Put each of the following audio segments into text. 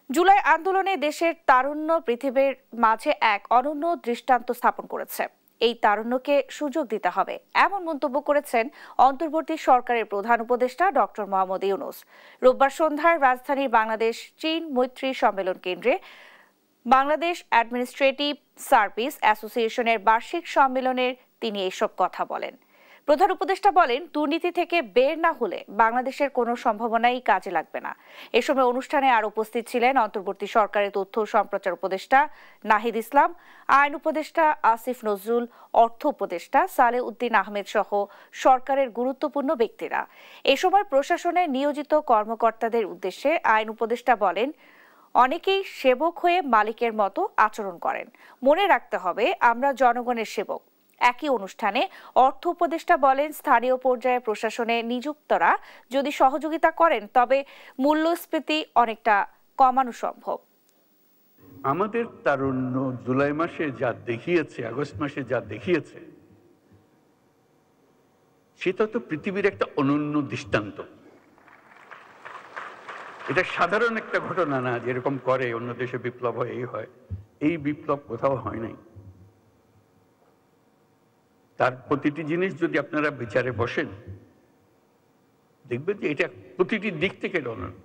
জুলাই আন্দোলনে দেশের তারুণ্য পৃথিবীর মাঝে এক অনন্য দৃষ্টান্ত স্থাপন করেছে। এই তারুণ্যকে সুযোগ দিতে হবে, এমন মন্তব্য করেছেন অন্তর্বর্তী সরকারের প্রধান উপদেষ্টা ডক্টর মোহাম্মদ ইউনূস। রোববার সন্ধ্যায় রাজধানীর বাংলাদেশ চীন মৈত্রী সম্মেলন কেন্দ্রে বাংলাদেশ অ্যাডমিনিস্ট্রেটিভ সার্ভিস অ্যাসোসিয়েশনের বার্ষিক সম্মেলনের তিনি এসব কথা বলেন। প্রধান উপদেষ্টা বলেন, দুর্নীতি থেকে বের না হলে বাংলাদেশের কোনো সম্ভাবনাই কাজে লাগবে না। এ সময় অনুষ্ঠানে আর উপস্থিত ছিলেন অন্তর্বর্তী সরকারের তথ্য সম্প্রচার উপদেষ্টা নাহিদ ইসলাম, আইন উপদেষ্টা আসিফ নজরুল, অর্থ উপদেষ্টা সালেহ উদ্দিন আহমেদ সহ সরকারের গুরুত্বপূর্ণ ব্যক্তিরা। এ সময় প্রশাসনে নিয়োজিত কর্মকর্তাদের উদ্দেশ্যে আইন উপদেষ্টা বলেন, অনেকেই সেবক হয়ে মালিকের মতো আচরণ করেন। মনে রাখতে হবে, আমরা জনগণের সেবক। একই অনুষ্ঠানে অর্থ উপদেষ্টা বলেন, স্থানীয় পর্যায়ে প্রশাসনে নিযুক্তরা যদি সহযোগিতা করেন তবে মূল্যস্ফীতি অনেকটা কমানো সম্ভব। আমাদের তারুণ্য জুলাই মাসে যা দেখিয়েছে, আগস্ট মাসে যা দেখিয়েছে, সেটা তো পৃথিবীর একটা অনন্য দৃষ্টান্ত। এটা সাধারণ একটা ঘটনা না, যেরকম করে অন্য দেশে বিপ্লব হয়, এই হয়। এই বিপ্লব কোথাও হয় নাই। তার প্রতিটি জিনিস যদি আপনারা বিচারে বসেন, দেখবেন যে এটা প্রতিটি দিক থেকে অনন্য।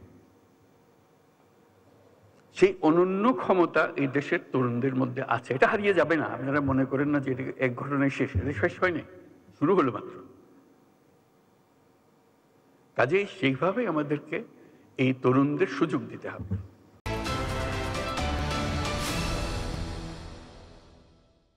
সেই অনন্য ক্ষমতা এই দেশের তরুণদের মধ্যে আছে, এটা হারিয়ে যাবে না। আপনারা মনে করেন না যে এটা এক ঘটনায় শেষ, এটা শেষ হয়নি, শুরু হলো মাত্র। কাজেই সেইভাবে আমাদেরকে এই তরুণদের সুযোগ দিতে হবে।